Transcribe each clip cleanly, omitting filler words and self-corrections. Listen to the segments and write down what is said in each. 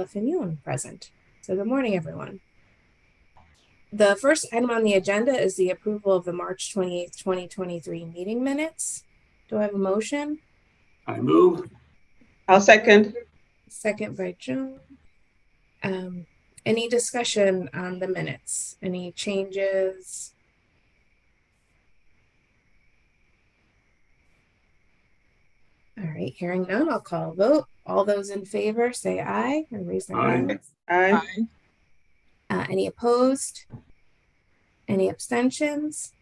Daniela Fignon present. So good morning, everyone. The first item on the agenda is the approval of the March 28th, 2023 meeting minutes. Do I have a motion? I move. I'll second. Second by Joan. Any discussion on the minutes? Any changes? All right, hearing none, I'll call a vote. All those in favor say aye and raise their Aye. hands. Aye. Any opposed? Any abstentions?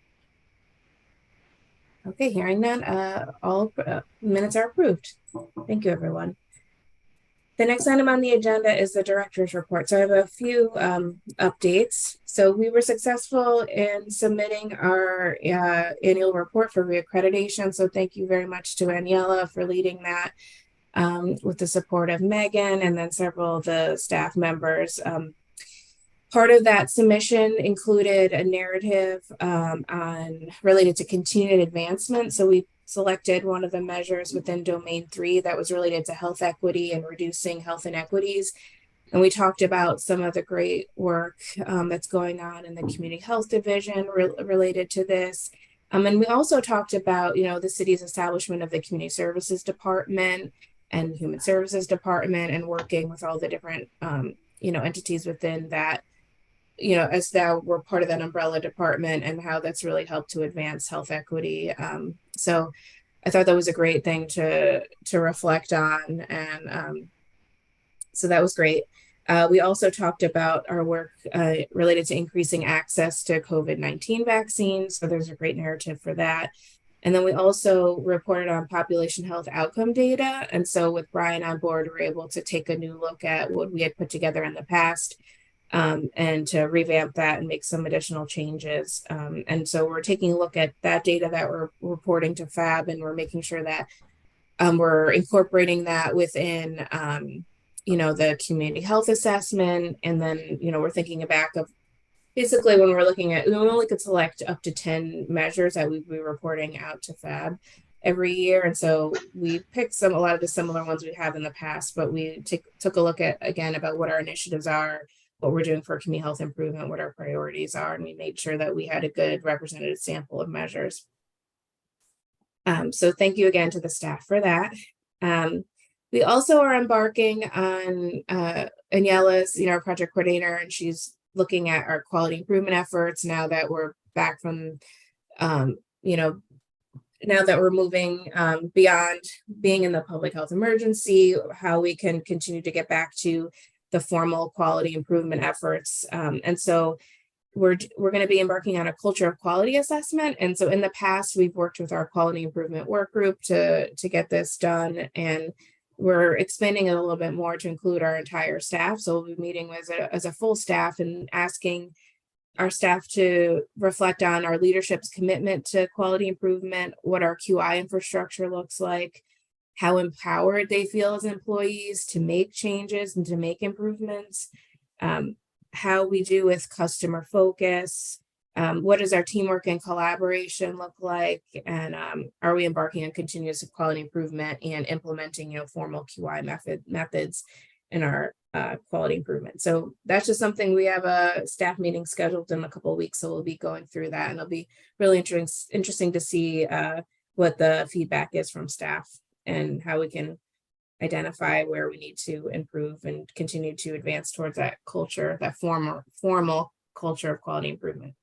Okay, hearing none, all minutes are approved. Thank you, everyone. The next item on the agenda is the director's report. So I have a few updates. So we were successful in submitting our annual report for reaccreditation. So thank you very much to Aniela for leading that with the support of Megan and then several of the staff members. Part of that submission included a narrative related to continued advancement. So we selected one of the measures within Domain 3 that was related to health equity and reducing health inequities. And we talked about some of the great work that's going on in the community health division related to this. And we also talked about, the city's establishment of the community services department and human services department and working with all the different, entities within that, as now we're part of that umbrella department and how that's really helped to advance health equity. So I thought that was a great thing to reflect on. And so that was great. We also talked about our work related to increasing access to COVID-19 vaccines. So there's a great narrative for that. And then we also reported on population health outcome data. And so with Brian on board, we're able to take a new look at what we had put together in the past and to revamp that and make some additional changes. And so we're taking a look at that data that we're reporting to FAB, and we're making sure that we're incorporating that within, the community health assessment. And then, we're thinking back of basically when we're looking at, we only could select up to 10 measures that we'd be reporting out to FAB every year. And so we picked a lot of the similar ones we have in the past, but we took a look at, again, about what our initiatives are, what we're doing for community health improvement, what our priorities are, and we made sure that we had a good representative sample of measures. So thank you again to the staff for that. We also are embarking on Aniela's, our project coordinator, and she's looking at our quality improvement efforts now that we're back from, now that we're moving beyond being in the public health emergency, how we can continue to get back to the formal quality improvement efforts. And so we're going to be embarking on a culture of quality assessment. And so in the past, we've worked with our quality improvement work group to get this done. And we're expanding it a little bit more to include our entire staff. So we'll be meeting as a full staff and asking our staff to reflect on our leadership's commitment to quality improvement, what our QI infrastructure looks like, how empowered they feel as employees to make changes and to make improvements, how we do with customer focus, what does our teamwork and collaboration look like, and are we embarking on continuous quality improvement and implementing, formal QI methods in our quality improvement. So that's just something. We have a staff meeting scheduled in a couple of weeks, so we'll be going through that, and it'll be really interesting to see what the feedback is from staff and how we can identify where we need to improve and continue to advance towards that culture, that formal culture of quality improvement.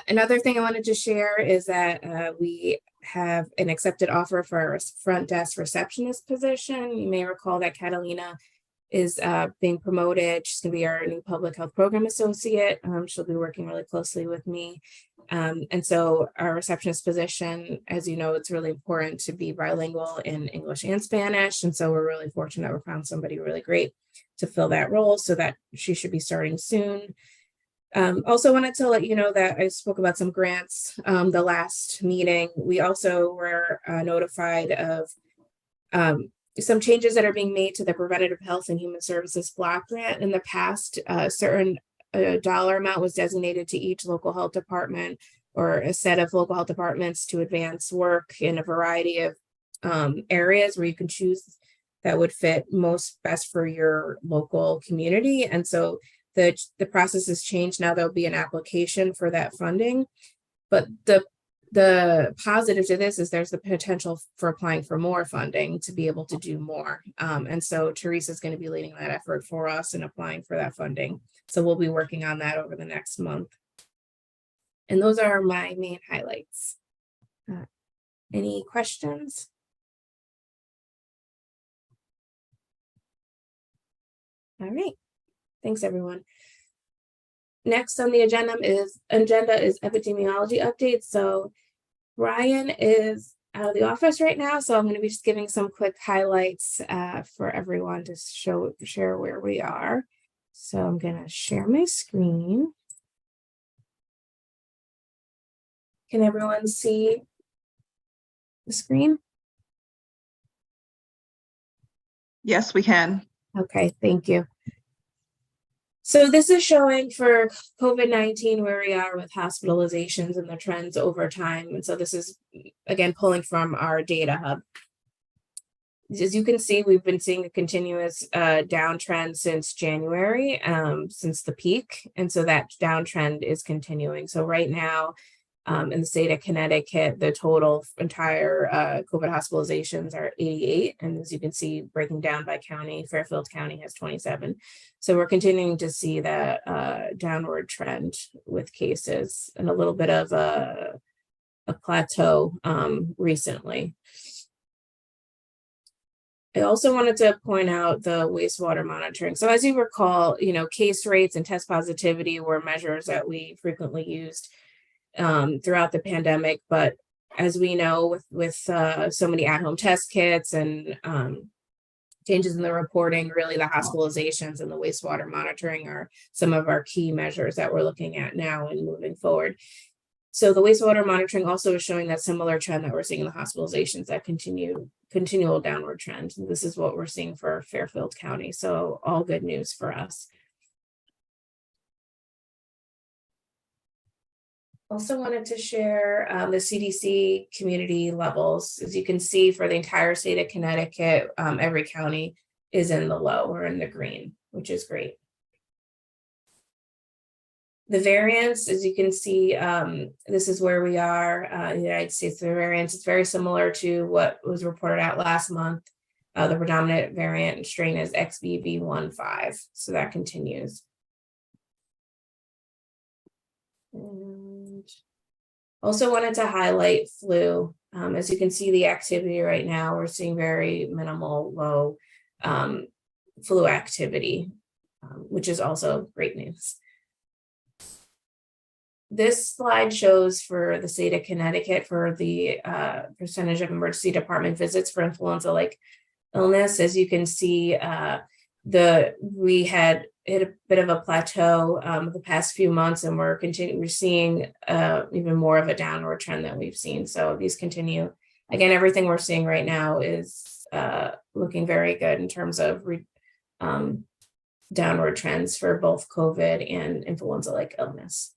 Another thing I wanted to share is that we have an accepted offer for our front desk receptionist position. You may recall that Catalina is being promoted. She's going to be our new public health program associate. She'll be working really closely with me. And so our receptionist position, as you know, it's really important to be bilingual in English and Spanish. And so we're really fortunate we found somebody really great to fill that role, so that she should be starting soon. Also wanted to let you know that I spoke about some grants the last meeting. We also were notified of some changes that are being made to the Preventative Health and Human Services Block Grant. In the past, a certain dollar amount was designated to each local health department or a set of local health departments to advance work in a variety of areas where you can choose that would fit most best for your local community. And so the process has changed. Now there'll be an application for that funding. But the positive to this is there's the potential for applying for more funding to be able to do more. And so Teresa's going to be leading that effort for us and applying for that funding. So we'll be working on that over the next month. And those are my main highlights. Any questions? All right. Thanks, everyone. Next on the agenda is epidemiology updates. So Brian is out of the office right now, so I'm going to be just giving some quick highlights for everyone to share where we are. So I'm going to share my screen. Can everyone see the screen? Yes, we can. Okay, thank you. So this is showing for COVID-19 where we are with hospitalizations and the trends over time. And so this is, again, pulling from our data hub. As you can see, we've been seeing a continuous downtrend since January, since the peak. And so that downtrend is continuing. So right now, in the state of Connecticut, the total entire COVID hospitalizations are 88. And as you can see, breaking down by county, Fairfield County has 27. So we're continuing to see that downward trend with cases and a little bit of a plateau recently. I also wanted to point out the wastewater monitoring. So as you recall, case rates and test positivity were measures that we frequently used throughout the pandemic, but as we know, with so many at-home test kits and changes in the reporting, really the hospitalizations and the wastewater monitoring are some of our key measures that we're looking at now and moving forward. So the wastewater monitoring also is showing that similar trend that we're seeing in the hospitalizations, that continual downward trend. And this is what we're seeing for Fairfield County. So all good news for us. Also wanted to share the CDC community levels. As you can see, for the entire state of Connecticut, every county is in the low or in the green, which is great. The variance, as you can see, this is where we are in the United States. The variance is very similar to what was reported out last month. The predominant variant strain is XBB.1.5, so that continues. And also wanted to highlight flu. As you can see, the activity right now, we're seeing very minimal, low flu activity, which is also great news. This slide shows for the state of Connecticut for the percentage of emergency department visits for influenza-like illness. As you can see, we had hit a bit of a plateau the past few months, and we're seeing even more of a downward trend that we've seen. So these continue. Again, everything we're seeing right now is looking very good in terms of downward trends for both COVID and influenza-like illness.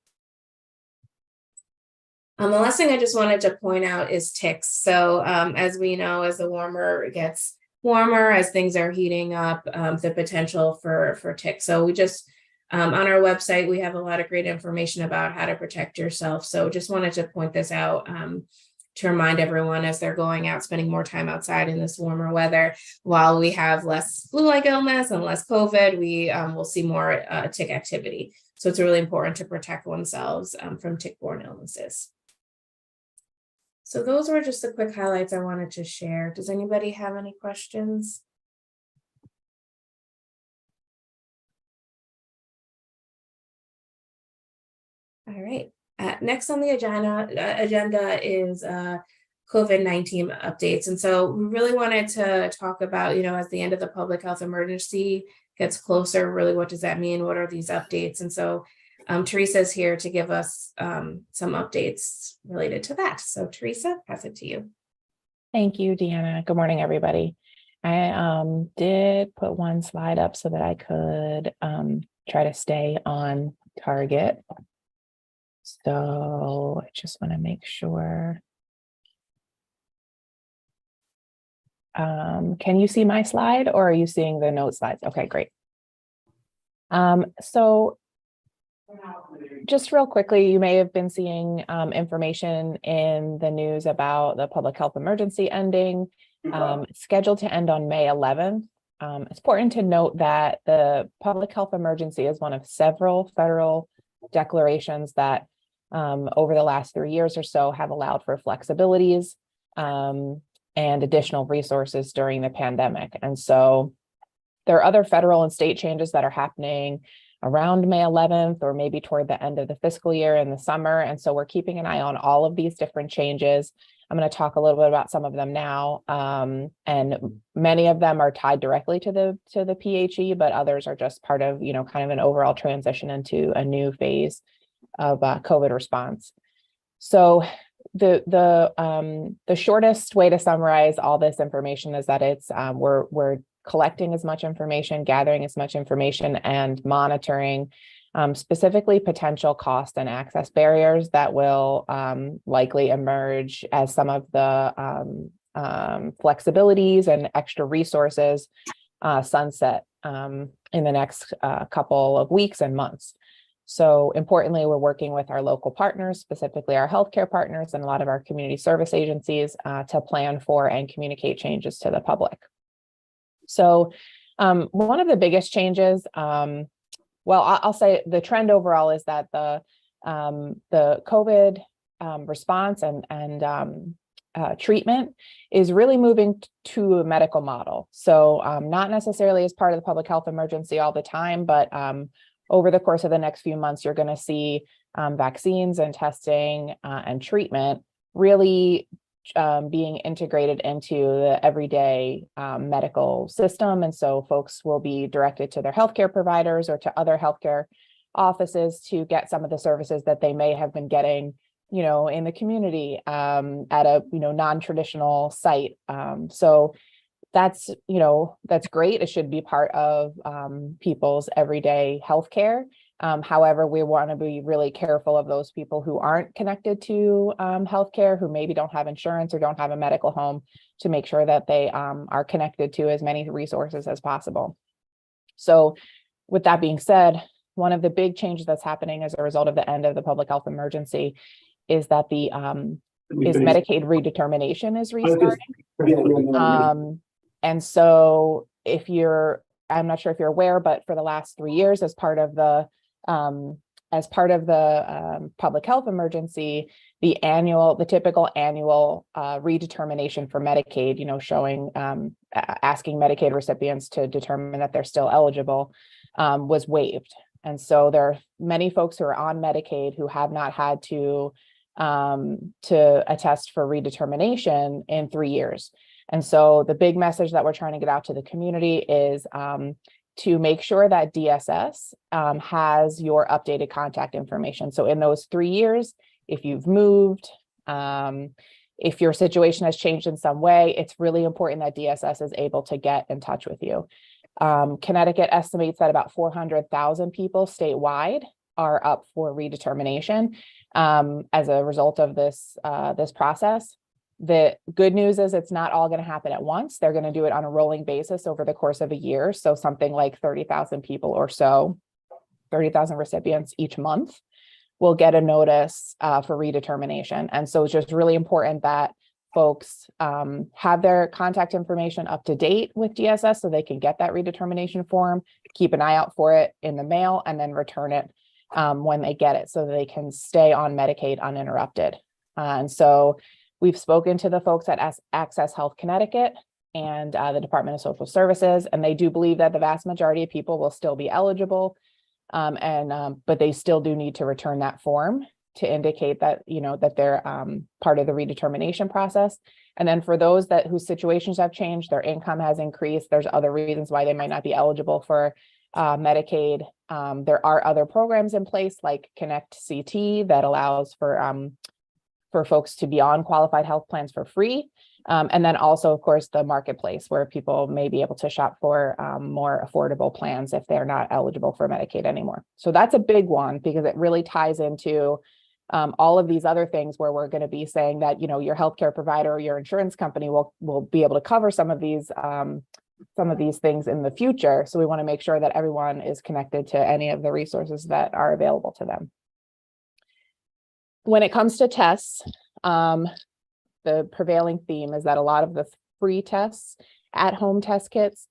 The last thing I just wanted to point out is ticks. So as we know, as the warmer gets warmer, as things are heating up, the potential for ticks. So we just, on our website, we have a lot of great information about how to protect yourself. So just wanted to point this out to remind everyone as they're going out, spending more time outside in this warmer weather. While we have less flu-like illness and less COVID, we will see more tick activity. So it's really important to protect oneself from tick-borne illnesses. So those were just the quick highlights I wanted to share. Does anybody have any questions? All right. Next on the agenda is COVID-19 updates. And so we really wanted to talk about, as the end of the public health emergency gets closer, really what does that mean? What are these updates? And so Teresa is here to give us some updates related to that. So Teresa, pass it to you. Thank you, Deanna. Good morning, everybody. I did put one slide up so that I could try to stay on target. So I just want to make sure Can you see my slide or are you seeing the note slides? Okay, great. So just real quickly, you may have been seeing information in the news about the public health emergency ending, scheduled to end on May 11th. It's important to note that the public health emergency is one of several federal declarations that over the last 3 years or so have allowed for flexibilities and additional resources during the pandemic. And so there are other federal and state changes that are happening around May 11th or maybe toward the end of the fiscal year in the summer. And so we're keeping an eye on all of these different changes. I'm going to talk a little bit about some of them now. And many of them are tied directly to the PHE, but others are just part of, kind of an overall transition into a new phase of COVID response. So the shortest way to summarize all this information is that it's we're collecting as much information, gathering as much information, and monitoring specifically potential cost and access barriers that will likely emerge as some of the flexibilities and extra resources sunset in the next couple of weeks and months. So importantly, we're working with our local partners, specifically our healthcare partners and a lot of our community service agencies to plan for and communicate changes to the public. So one of the biggest changes, I'll say the trend overall is that the COVID response and treatment is really moving to a medical model. So not necessarily as part of the public health emergency all the time, but over the course of the next few months, you're going to see vaccines and testing and treatment really being integrated into the everyday medical system. And so folks will be directed to their healthcare providers or to other healthcare offices to get some of the services that they may have been getting, in the community at a, non-traditional site. So that's great. It should be part of people's everyday healthcare. However, we want to be really careful of those people who aren't connected to healthcare, who maybe don't have insurance or don't have a medical home, to make sure that they are connected to as many resources as possible. So with that being said, one of the big changes that's happening as a result of the end of the public health emergency is that the Medicaid redetermination is restarting. And so I'm not sure if you're aware, but for the last 3 years, as part of the public health emergency, the typical annual redetermination for Medicaid, showing asking Medicaid recipients to determine that they're still eligible, was waived. And so there are many folks who are on Medicaid who have not had to attest for redetermination in 3 years. And so the big message that we're trying to get out to the community is to make sure that DSS has your updated contact information. So in those 3 years, if you've moved, if your situation has changed in some way, it's really important that DSS is able to get in touch with you. Connecticut estimates that about 400,000 people statewide are up for redetermination as a result of this process. The good news is it's not all going to happen at once. They're going to do it on a rolling basis over the course of a year. So something like 30,000 people or so, 30,000 recipients each month will get a notice for redetermination. And so it's just really important that folks have their contact information up to date with DSS so they can get that redetermination form, keep an eye out for it in the mail, and then return it when they get it so they can stay on Medicaid uninterrupted. And so we've spoken to the folks at Access Health Connecticut and the Department of Social Services, and they do believe that the vast majority of people will still be eligible, but they still do need to return that form to indicate that that they're part of the redetermination process. And then for those whose situations have changed, their income has increased, there's other reasons why they might not be eligible for Medicaid. There are other programs in place like Connect CT that allows for folks to be on qualified health plans for free. And then also, of course, the marketplace where people may be able to shop for more affordable plans if they're not eligible for Medicaid anymore. So that's a big one because it really ties into All of these other things where we're going to be saying that, your healthcare provider or your insurance company will be able to cover some of these things in the future. So we want to make sure that everyone is connected to any of the resources that are available to them. When it comes to tests, the prevailing theme is that a lot of the free tests, at-home test kits,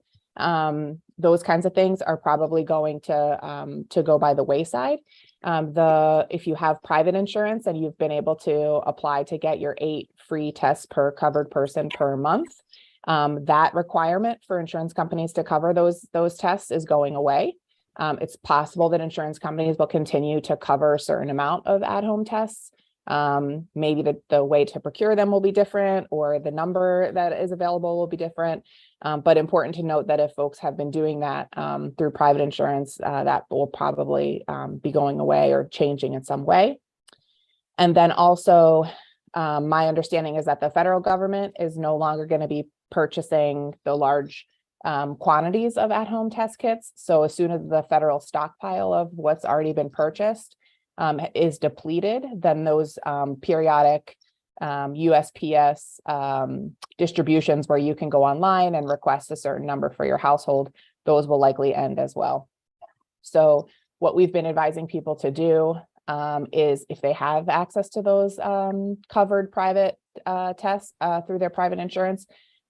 those kinds of things are probably going to go by the wayside. If you have private insurance and you've been able to apply to get your 8 free tests per covered person per month, that requirement for insurance companies to cover those tests is going away. It's possible that insurance companies will continue to cover a certain amount of at-home tests. Maybe the way to procure them will be different, or the number that is available will be different. But important to note that if folks have been doing that through private insurance, that will probably be going away or changing in some way. And then also, my understanding is that the federal government is no longer going to be purchasing the large quantities of at-home test kits. So as soon as the federal stockpile of what's already been purchased is depleted, then those periodic USPS distributions where you can go online and request a certain number for your household, those will likely end as well. So what we've been advising people to do is, if they have access to those covered private tests through their private insurance,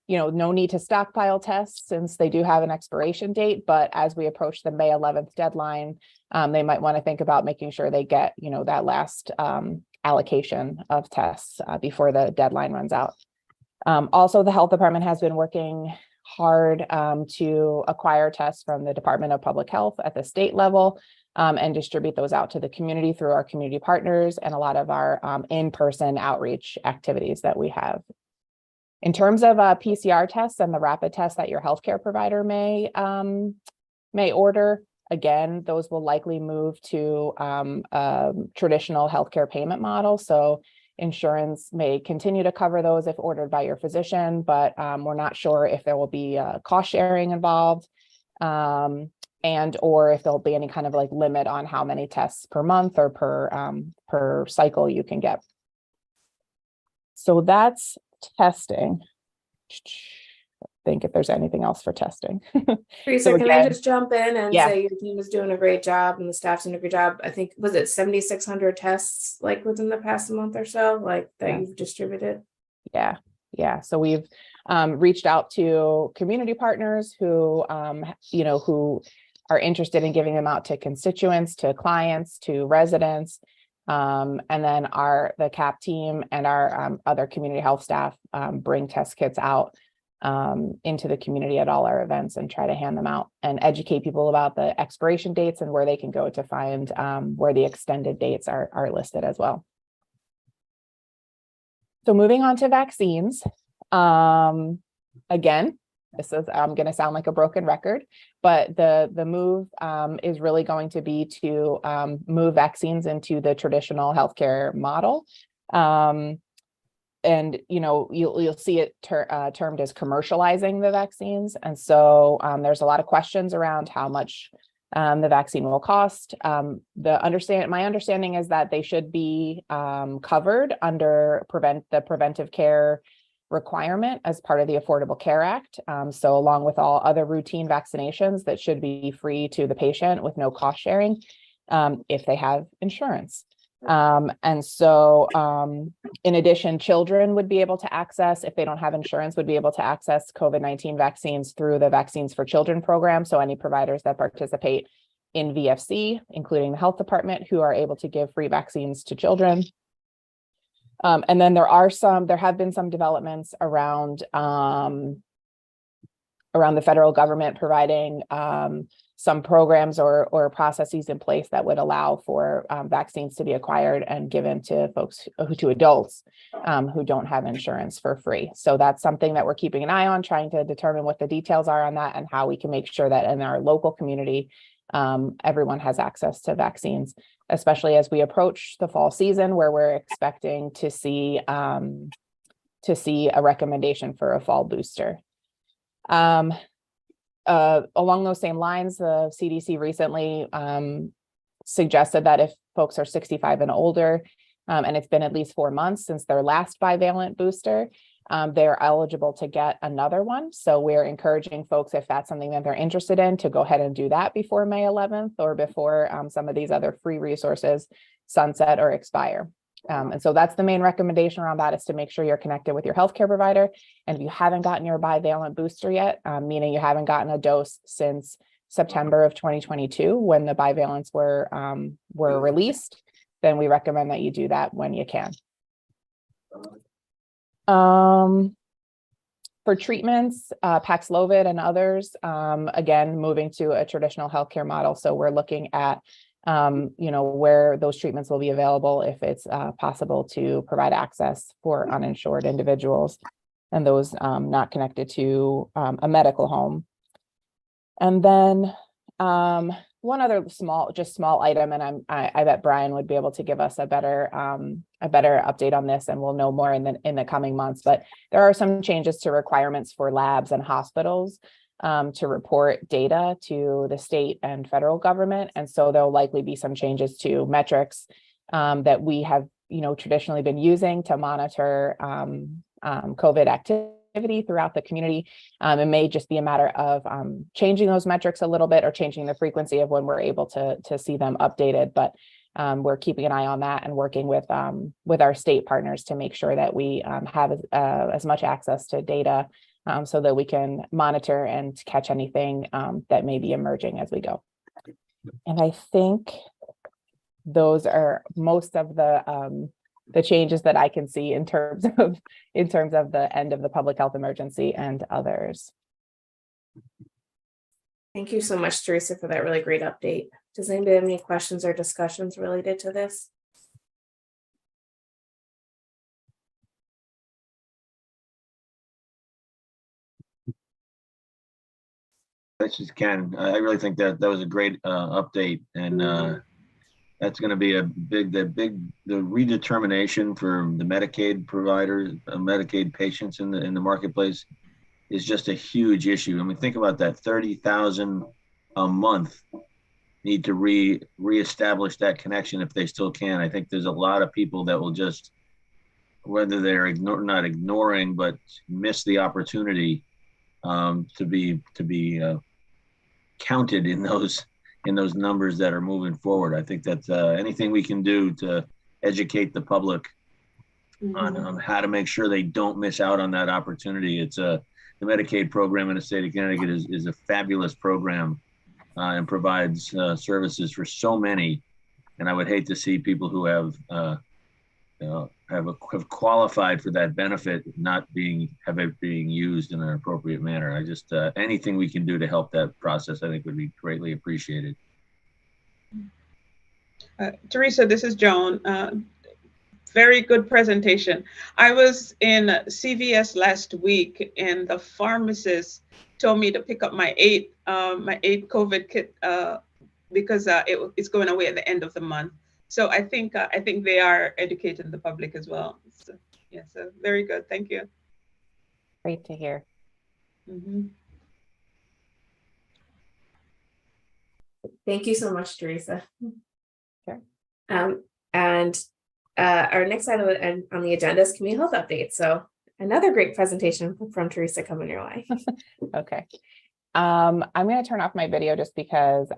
no need to stockpile tests since they do have an expiration date. But as we approach the May 11th deadline, they might want to think about making sure they get, that last allocation of tests before the deadline runs out. Also, the health department has been working hard to acquire tests from the Department of Public Health at the state level and distribute those out to the community through our community partners and a lot of our in-person outreach activities that we have. In terms of PCR tests and the rapid tests that your healthcare provider may order, again, those will likely move to a traditional healthcare payment model. So insurance may continue to cover those if ordered by your physician, but we're not sure if there will be cost sharing involved, and or if there'll be any kind of limit on how many tests per month or per cycle you can get. So that's testing. Think if there's anything else for testing. Teresa, So can I again, just jump in and yeah. say your team is doing a great job and the staff's doing a good job? I think, was it 7,600 tests within the past month or so that you've distributed? Yeah. So we've reached out to community partners who who are interested in giving them out to constituents, to clients, to residents. And then the CAP team and our other community health staff bring test kits out into the community at all our events and try to hand them out and educate people about the expiration dates and where they can go to find where the extended dates are listed as well. So moving on to vaccines. Again, I'm going to sound like a broken record, but the move is really going to be to move vaccines into the traditional healthcare model. And you'll see it termed as commercializing the vaccines. And so there's a lot of questions around how much the vaccine will cost. My understanding is that they should be covered under the preventive care requirement as part of the Affordable Care Act. So along with all other routine vaccinations, that should be free to the patient with no cost sharing if they have insurance. And so in addition, children would be able to access, if they don't have insurance, would be able to access COVID-19 vaccines through the Vaccines for Children program. So any providers that participate in VFC, including the health department, who are able to give free vaccines to children. And then there have been some developments around the federal government providing some programs or processes in place that would allow for vaccines to be acquired and given to adults who don't have insurance for free. So that's something that we're keeping an eye on, trying to determine what the details are on that and how we can make sure that in our local community, everyone has access to vaccines, especially as we approach the fall season, where we're expecting to see a recommendation for a fall booster. Along those same lines, the CDC recently suggested that if folks are 65 and older, and it's been at least 4 months since their last bivalent booster, they're eligible to get another one. So we're encouraging folks, if that's something that they're interested in, to go ahead and do that before May 11th or before some of these other free resources sunset or expire. And so that's the main recommendation around that, is to make sure you're connected with your healthcare provider. And if you haven't gotten your bivalent booster yet, meaning you haven't gotten a dose since September of 2022, when the bivalents were released, then we recommend that you do that when you can. For treatments, Paxlovid and others, again, moving to a traditional healthcare model. So we're looking at, where those treatments will be available, if it's possible to provide access for uninsured individuals and those not connected to a medical home. And then one other small item, and I bet Brian would be able to give us a better update on this, and we'll know more in the coming months. But there are some changes to requirements for labs and hospitals to report data to the state and federal government, and so there'll likely be some changes to metrics that we have traditionally been using to monitor COVID activity throughout the community. It may just be a matter of changing those metrics a little bit, or changing the frequency of when we're able to see them updated. But we're keeping an eye on that and working with our state partners to make sure that we have as much access to data so that we can monitor and catch anything that may be emerging as we go. And I think those are most of the changes that I can see in terms of the end of the public health emergency and others. Thank you so much, Teresa, for that really great update. Does anybody have any questions or discussions related to this? This is Ken. I really think that was a great update, and that's going to be the redetermination for the Medicaid providers, Medicaid patients in the marketplace is just a huge issue. I mean, think about that: 30,000 a month need to reestablish that connection if they still can. I think there's a lot of people that will just, whether they're not ignoring, but miss the opportunity to be counted in those numbers that are moving forward. I think that anything we can do to educate the public on how to make sure they don't miss out on that opportunity. It's the Medicaid program in the state of Connecticut is a fabulous program and provides services for so many. And I would hate to see people who have qualified for that benefit not being used in an appropriate manner. I just anything we can do to help that process, I think, would be greatly appreciated. Teresa, this is Joan. Very good presentation. I was in CVS last week, and the pharmacist told me to pick up my eight COVID kit because it's going away at the end of the month. So I think they are educating the public as well. So, yeah, so very good. Thank you. Great to hear. Thank you so much, Teresa. Sure. And our next item on the agenda is community health update. So another great presentation from Teresa coming your way. Okay. I'm going to turn off my video just because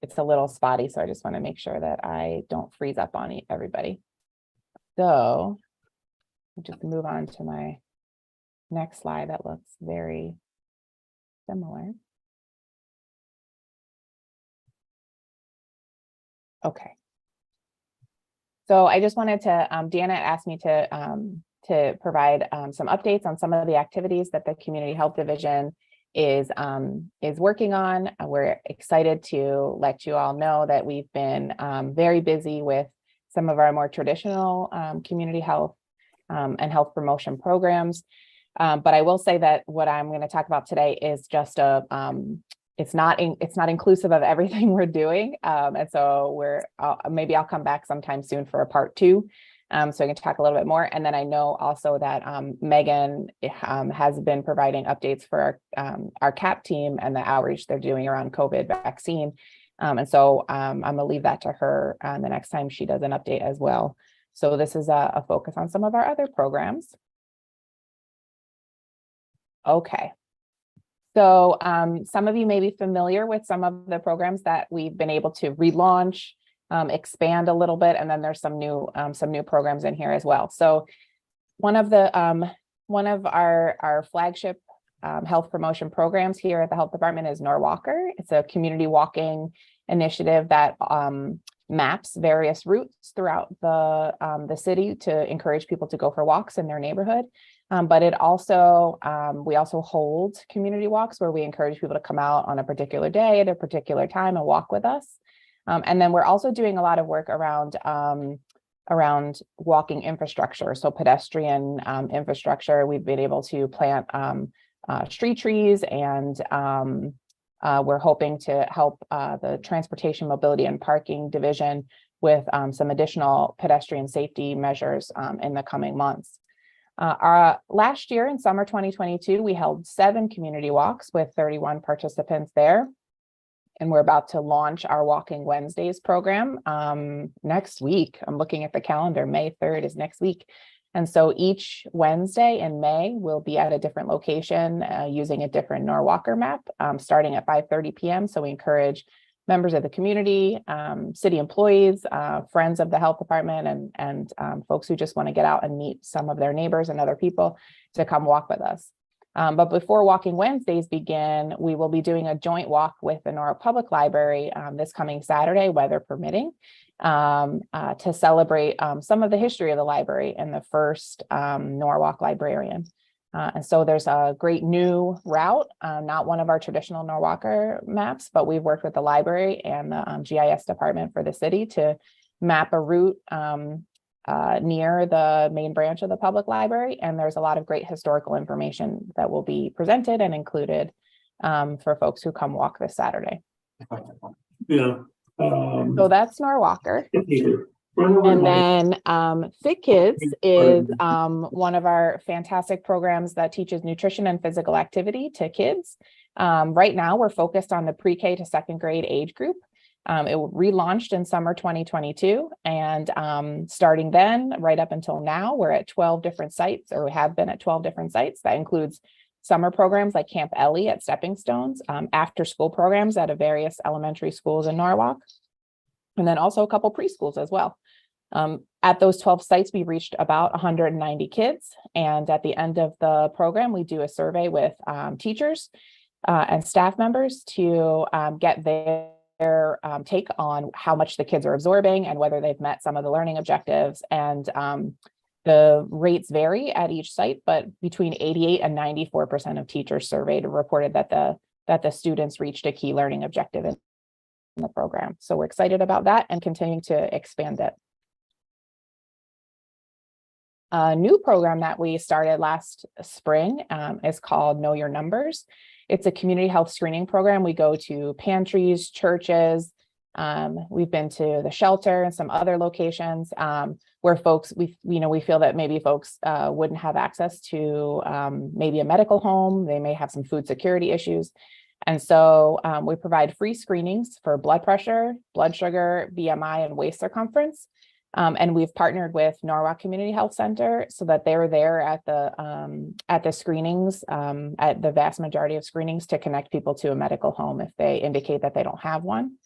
it's a little spotty. So I just want to make sure that I don't freeze up on everybody. So I'll just move on to my next slide that looks very similar. Okay. So I just wanted to, Deanna asked me to provide some updates on some of the activities that the Community Health Division is working on. We're excited to let you all know that we've been very busy with some of our more traditional community health and health promotion programs. But I will say that what I'm going to talk about today is just it's not inclusive of everything we're doing. And so maybe I'll come back sometime soon for a part 2. So I can talk a little bit more. And then I know also that Megan has been providing updates for our CAP team and the outreach they're doing around COVID vaccine. And so I'm going to leave that to her the next time she does an update as well. So this is a focus on some of our other programs. Okay. So some of you may be familiar with some of the programs that we've been able to relaunch, expand a little bit, and then there's some new programs in here as well. So one of our flagship health promotion programs here at the health department is Norwalker. It's a community walking initiative that maps various routes throughout the city to encourage people to go for walks in their neighborhood. But it also, we also hold community walks where we encourage people to come out on a particular day at a particular time and walk with us. And then we're also doing a lot of work around walking infrastructure. So pedestrian infrastructure, we've been able to plant street trees, and we're hoping to help the Transportation, Mobility, and Parking Division with some additional pedestrian safety measures in the coming months. Last year in summer 2022, we held 7 community walks with 31 participants there. And we're about to launch our Walking Wednesdays program next week. I'm looking at the calendar. May 3rd is next week. And so each Wednesday in May, we'll be at a different location using a different Norwalker map starting at 5:30 p.m. So we encourage members of the community, city employees, friends of the health department, and folks who just want to get out and meet some of their neighbors and other people to come walk with us. But before Walking Wednesdays begin, we will be doing a joint walk with the Norwalk Public Library this coming Saturday, weather permitting, to celebrate some of the history of the library and the first Norwalk librarian. And so there's a great new route, not one of our traditional Norwalker maps, but we've worked with the library and the GIS department for the city to map a route near the main branch of the public library. And there's a lot of great historical information that will be presented and included for folks who come walk this Saturday. Yeah. So that's Norwalker. And then Fit Kids is one of our fantastic programs that teaches nutrition and physical activity to kids. Right now, we're focused on the pre-K to 2nd grade age group. It relaunched in summer 2022, and starting then right up until now, we're at 12 different sites, or we have been at 12 different sites. That includes summer programs like Camp Ellie at Stepping Stones, after school programs at various elementary schools in Norwalk, and then also a couple preschools as well. At those 12 sites, we reached about 190 kids. And at the end of the program, we do a survey with teachers and staff members to get their take on how much the kids are absorbing and whether they've met some of the learning objectives. And the rates vary at each site, but between 88 and 94% of teachers surveyed reported that the students reached a key learning objective in the program. So we're excited about that and continuing to expand it. A new program that we started last spring is called Know Your Numbers. It's a community health screening program. We go to pantries, churches. We've been to the shelter and some other locations where folks, we feel that maybe folks wouldn't have access to maybe a medical home. They may have some food security issues. And so we provide free screenings for blood pressure, blood sugar, BMI, and waist circumference. And we've partnered with Norwalk Community Health Center so that they're there at the screenings, at the vast majority of screenings, to connect people to a medical home if they indicate that they don't have one.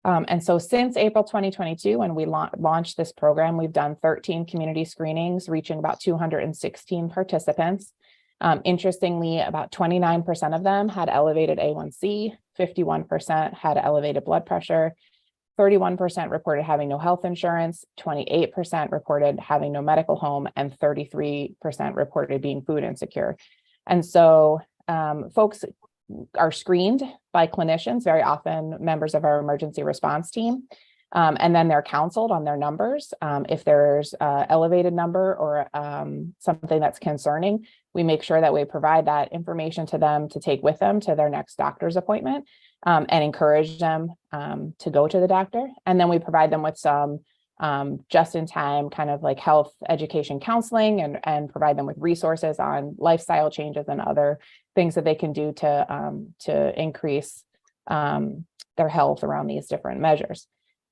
And so since April 2022, when we launched this program, we've done 13 community screenings, reaching about 216 participants. Interestingly, about 29% of them had elevated A1C, 51% had elevated blood pressure, 31% reported having no health insurance, 28% reported having no medical home, and 33% reported being food insecure. And so folks are screened by clinicians, very often members of our emergency response team, and then they're counseled on their numbers. If there's an elevated number or something that's concerning, we make sure that we provide that information to them to take with them to their next doctor's appointment. And encourage them to go to the doctor. And then we provide them with some just-in-time kind of like health education counseling and provide them with resources on lifestyle changes and other things that they can do to increase their health around these different measures.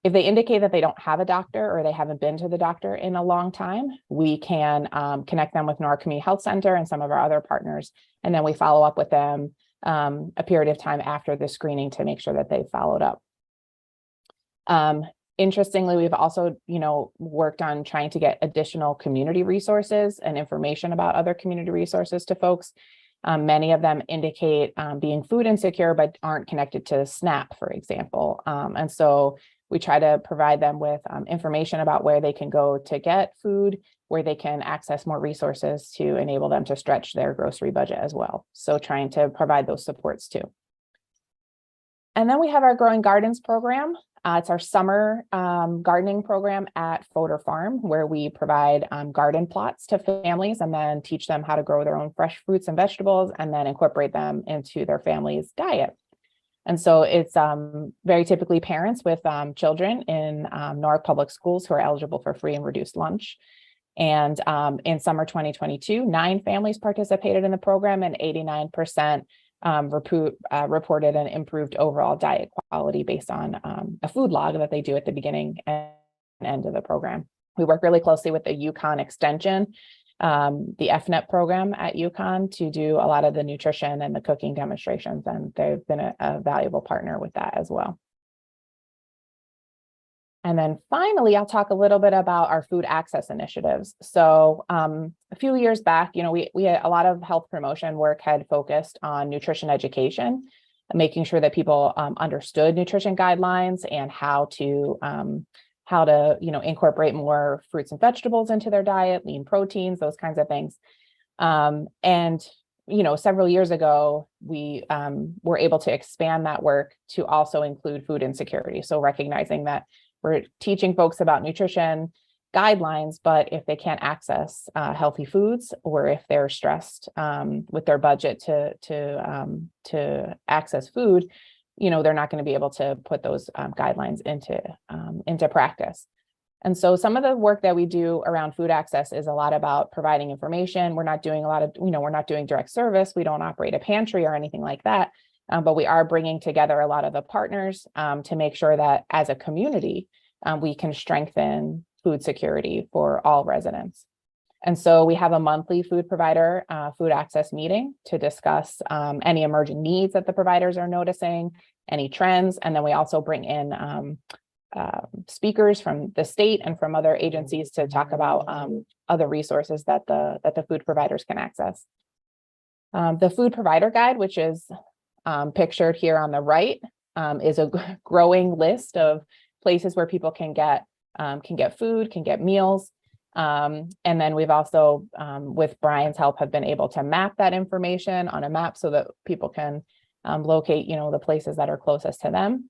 If they indicate that they don't have a doctor or they haven't been to the doctor in a long time, we can connect them with Nora Community Health Center and some of our other partners. And then we follow up with them a period of time after the screening to make sure that they've followed up. Interestingly, we've also, worked on trying to get additional community resources and information about other community resources to folks. Many of them indicate being food insecure, but aren't connected to SNAP, for example. And so we try to provide them with information about where they can go to get food, where they can access more resources to enable them to stretch their grocery budget as well. So trying to provide those supports too. And then we have our Growing Gardens program. It's our summer gardening program at Fodor Farm, where we provide garden plots to families and then teach them how to grow their own fresh fruits and vegetables and then incorporate them into their family's diet. And so it's very typically parents with children in Norwalk Public Schools who are eligible for free and reduced lunch. And in summer 2022, 9 families participated in the program and 89% reported an improved overall diet quality based on a food log that they do at the beginning and end of the program. We work really closely with the UConn Extension, the FNEP program at UConn, to do a lot of the nutrition and the cooking demonstrations, and they've been a valuable partner with that as well. And then finally, I'll talk a little bit about our food access initiatives. So a few years back, we had a lot of health promotion work had focused on nutrition education, making sure that people understood nutrition guidelines and how to incorporate more fruits and vegetables into their diet, lean proteins, those kinds of things. And several years ago, we were able to expand that work to also include food insecurity. So recognizing that we're teaching folks about nutrition guidelines, but if they can't access healthy foods, or if they're stressed with their budget to access food, they're not going to be able to put those guidelines into practice. And so some of the work that we do around food access is a lot about providing information. We're not doing we're not doing direct service. We don't operate a pantry or anything like that. But we are bringing together a lot of the partners to make sure that as a community, we can strengthen food security for all residents. And so we have a monthly food provider food access meeting to discuss any emerging needs that the providers are noticing, any trends, and then we also bring in speakers from the state and from other agencies to talk about other resources that the food providers can access. The food provider guide, which is pictured here on the right, is a growing list of places where people can get food, can get meals. And then we've also, with Brian's help, have been able to map that information on a map so that people can locate, the places that are closest to them.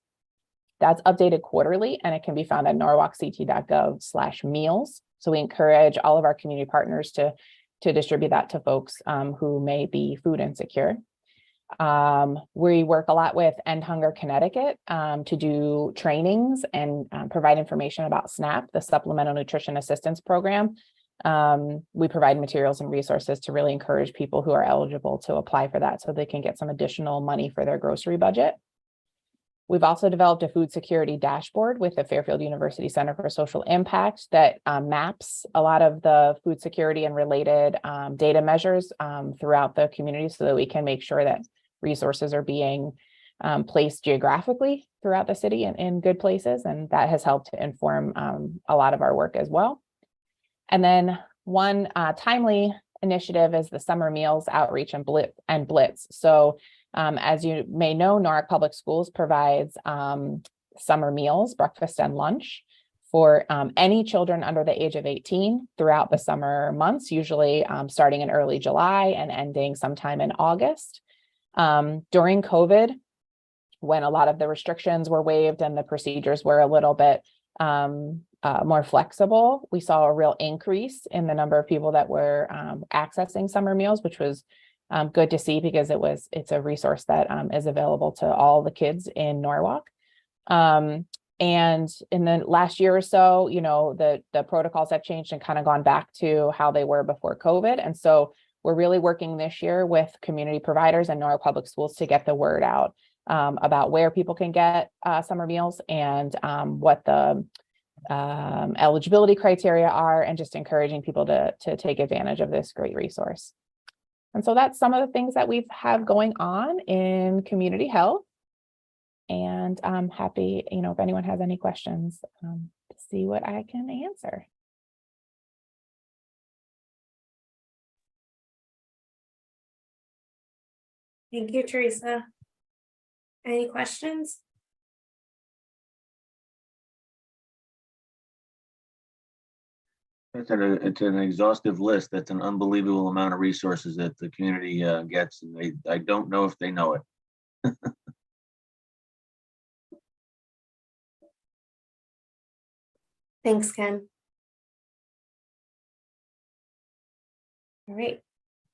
That's updated quarterly, and it can be found at norwalkct.gov/meals. So we encourage all of our community partners to distribute that to folks who may be food insecure. We work a lot with End Hunger Connecticut to do trainings and provide information about SNAP, the Supplemental Nutrition Assistance Program. We provide materials and resources to really encourage people who are eligible to apply for that so they can get some additional money for their grocery budget. We've also developed a food security dashboard with the Fairfield University Center for Social Impact that maps a lot of the food security and related data measures throughout the community so that we can make sure that resources are being placed geographically throughout the city and in good places. And that has helped to inform a lot of our work as well. And then one timely initiative is the Summer Meals Outreach and Blitz. So as you may know, Norwalk Public Schools provides summer meals, breakfast and lunch for any children under the age of 18 throughout the summer months, usually starting in early July and ending sometime in August. During COVID, when a lot of the restrictions were waived and the procedures were a little bit more flexible, we saw a real increase in the number of people that were accessing summer meals, which was good to see because it's a resource that is available to all the kids in Norwalk. And in the last year or so, the protocols have changed and kind of gone back to how they were before COVID. And so we're really working this year with community providers and Norwalk Public Schools to get the word out about where people can get summer meals and what the eligibility criteria are, and just encouraging people to take advantage of this great resource. And so that's some of the things that we have going on in community health. And I'm happy, if anyone has any questions, to see what I can answer. Thank you, Teresa. Any questions? It's an exhaustive list. That's an unbelievable amount of resources that the community gets, and I don't know if they know it. Thanks, Ken. All right.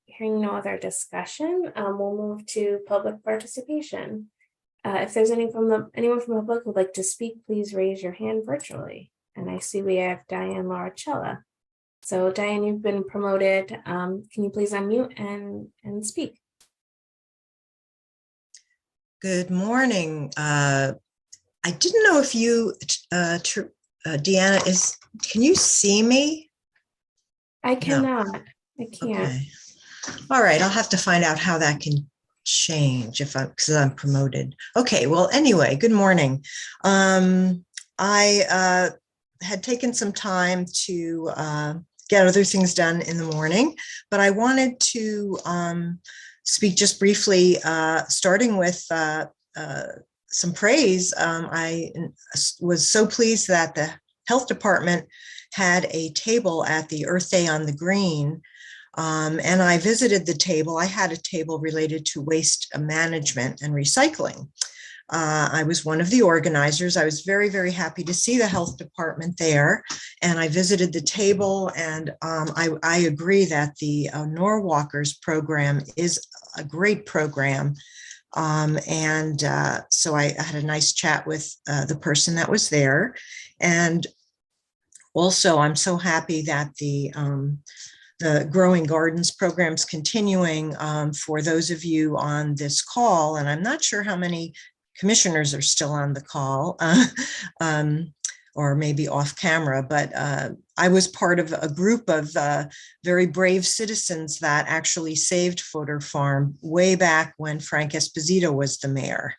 Hearing no other discussion, we'll move to public participation. If there's anyone from the public who would like to speak, please raise your hand virtually. And I see we have Diane Lauricella. So Diane, you've been promoted. Can you please unmute and speak? Good morning. I didn't know if you, Deanna, can you see me? I cannot. No. I can't. Okay. All right. I'll have to find out how that can change because I'm promoted. Okay. Well, anyway, good morning. I had taken some time to get other things done in the morning, but I wanted to speak just briefly, starting with some praise. I was so pleased that the health department had a table at the Earth Day on the Green, and I visited the table. I had a table related to waste management and recycling. I was one of the organizers. I was very, very happy to see the health department there, and I visited the table, and I agree that the Norwalkers program is a great program. So I had a nice chat with the person that was there. And also, I'm so happy that the Growing Gardens program is continuing for those of you on this call. And I'm not sure how many commissioners are still on the call or maybe off camera, but I was part of a group of very brave citizens that actually saved Fodor Farm way back when Frank Esposito was the mayor.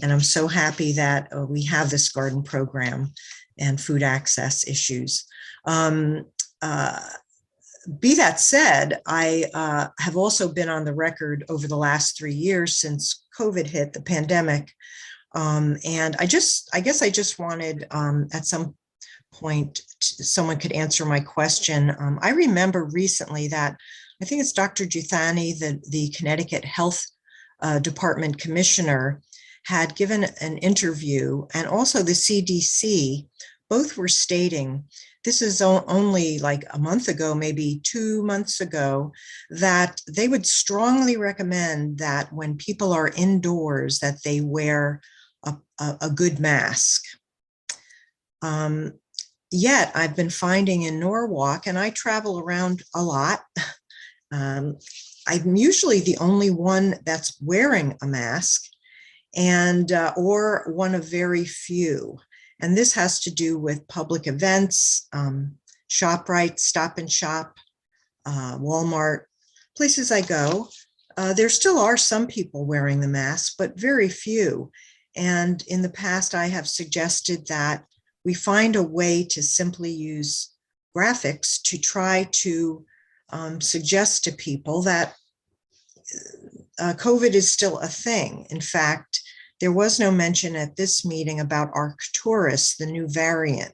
And I'm so happy that we have this garden program and food access issues. Be that said, I have also been on the record over the last 3 years since COVID hit, the pandemic. And I guess I just wanted at some point someone could answer my question. I remember recently that I think it's Dr. Juthani, the Connecticut Health Department commissioner, had given an interview, and also the CDC, both were stating, this is only like a month ago, maybe 2 months ago, that they would strongly recommend that when people are indoors that they wear a good mask. Yet I've been finding in Norwalk, and I travel around a lot, I'm usually the only one that's wearing a mask, and or one of very few. And this has to do with public events, ShopRite, Stop and Shop, Walmart, places I go. There still are some people wearing the mask, but very few. And in the past, I have suggested that we find a way to simply use graphics to try to suggest to people that COVID is still a thing. In fact, there was no mention at this meeting about Arcturus, the new variant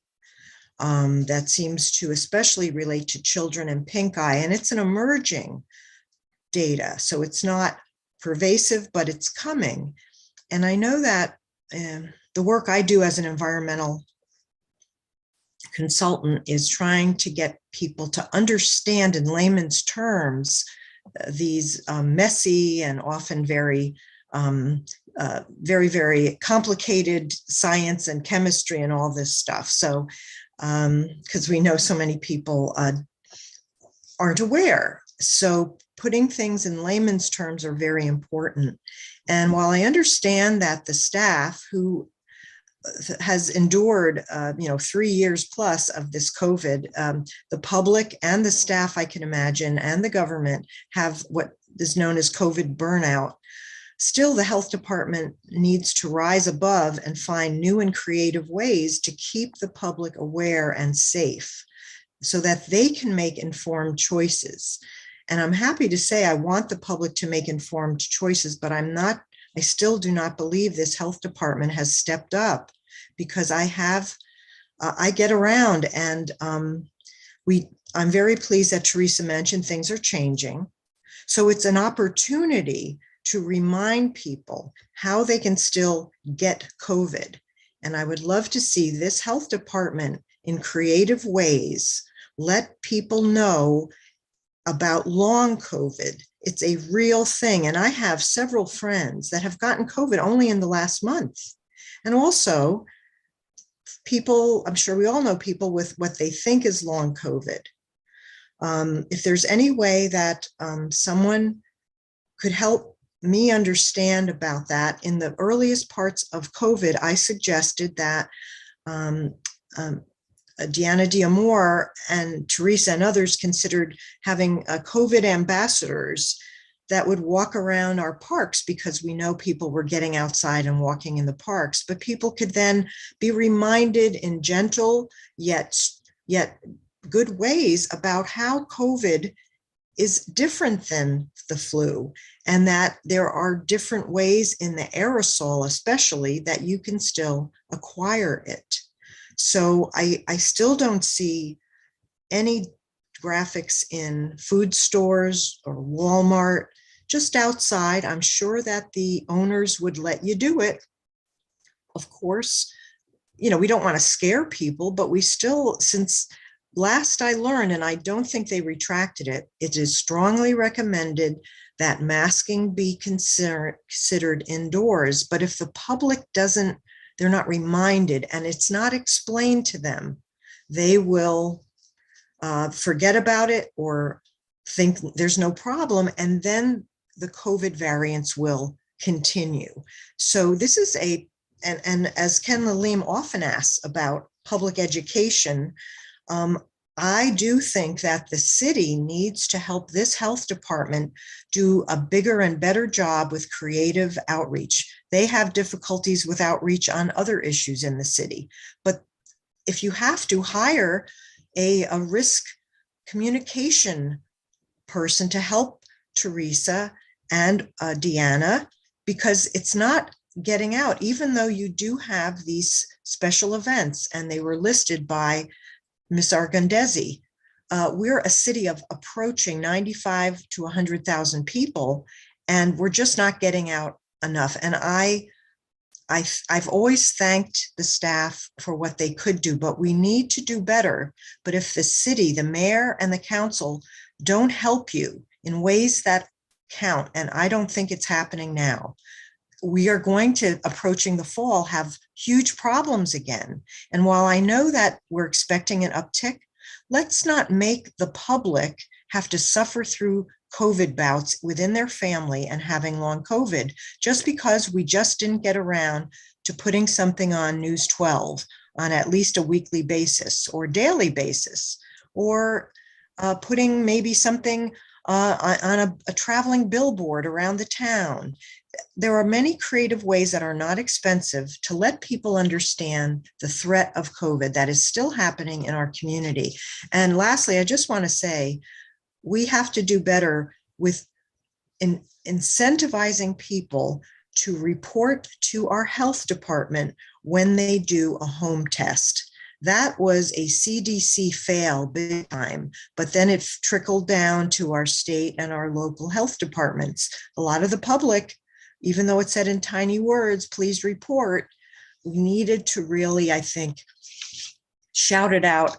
that seems to especially relate to children and pink eye, and it's an emerging data. So it's not pervasive, but it's coming. And I know that the work I do as an environmental consultant is trying to get people to understand in layman's terms these messy and often very, very complicated science and chemistry and all this stuff. So, because we know so many people aren't aware. So putting things in layman's terms are very important. And while I understand that the staff who has endured, 3 years plus of this COVID, the public and the staff, I can imagine, and the government have what is known as COVID burnout. Still, the health department needs to rise above and find new and creative ways to keep the public aware and safe so that they can make informed choices. And I'm happy to say I want the public to make informed choices, but I still do not believe this health department has stepped up, because I get around, and I'm very pleased that Teresa mentioned things are changing. So it's an opportunity to remind people how they can still get COVID. And I would love to see this health department in creative ways let people know about long COVID. It's a real thing. And I have several friends that have gotten COVID only in the last month. And also people, I'm sure we all know people with what they think is long COVID. If there's any way that someone could help me understand about that, in the earliest parts of COVID, I suggested that Deanna Diamore and Teresa and others considered having COVID ambassadors that would walk around our parks, because we know people were getting outside and walking in the parks, but people could then be reminded in gentle yet good ways about how COVID is different than the flu, and that there are different ways in the aerosol, especially, that you can still acquire it. So I still don't see any graphics in food stores or Walmart, just outside. I'm sure that the owners would let you do it. Of course, we don't want to scare people, but we still, since last I learned, and I don't think they retracted it, it is strongly recommended that masking be considered indoors. But if the public doesn't, they're not reminded and it's not explained to them, they will forget about it or think there's no problem, and then the COVID variants will continue. So this is and as Ken Lalim often asks about public education, I do think that the city needs to help this health department do a bigger and better job with creative outreach. They have difficulties with outreach on other issues in the city, but if you have to hire a risk communication person to help Teresa and Deanna, because it's not getting out, even though you do have these special events, and they were listed by Ms. Argondesi. We're a city of approaching 95 to 100,000 people, and we're just not getting out enough. And I've always thanked the staff for what they could do, but we need to do better. But if the city, the mayor and the council don't help you in ways that count, and I don't think it's happening now, we are going to, approaching the fall, have huge problems again. And while I know that we're expecting an uptick, let's not make the public have to suffer through COVID bouts within their family and having long COVID, just because we just didn't get around to putting something on News 12 on at least a weekly basis or daily basis, or putting maybe something on a traveling billboard around the town. There are many creative ways that are not expensive to let people understand the threat of COVID that is still happening in our community. And lastly, I just want to say, we have to do better with incentivizing people to report to our health department when they do a home test. That was a CDC fail big time, but then it trickled down to our state and our local health departments. A lot of the public, even though it said in tiny words, please report, we needed to really, I think, shout it out,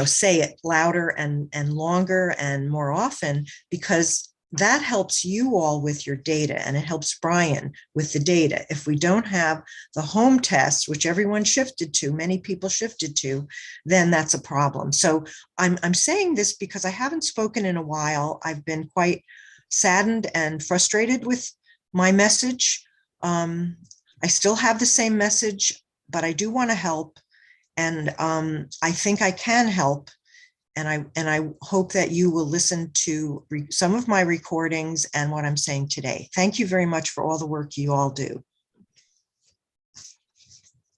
say it louder and longer and more often, because that helps you all with your data, and it helps Brian with the data. If we don't have the home test, which everyone shifted to, many people shifted to, then that's a problem. So I'm saying this because I haven't spoken in a while. I've been quite saddened and frustrated with my message. I still have the same message, but I do want to help. And I think I can help. And I hope that you will listen to some of my recordings and what I'm saying today. Thank you very much for all the work you all do.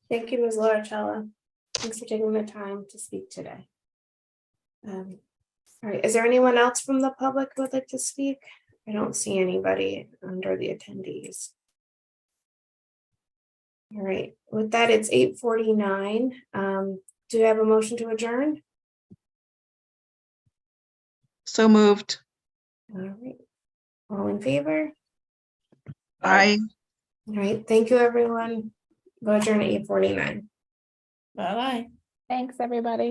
Thank you, Ms. Laricella. Thanks for taking the time to speak today. All right, is there anyone else from the public who would like to speak? I don't see anybody under the attendees. All right, with that, it's 8:49. Do you have a motion to adjourn? So moved. All right, all in favor? Aye. All right, thank you, everyone. Go adjourn at 8:49. Bye-bye. Thanks, everybody.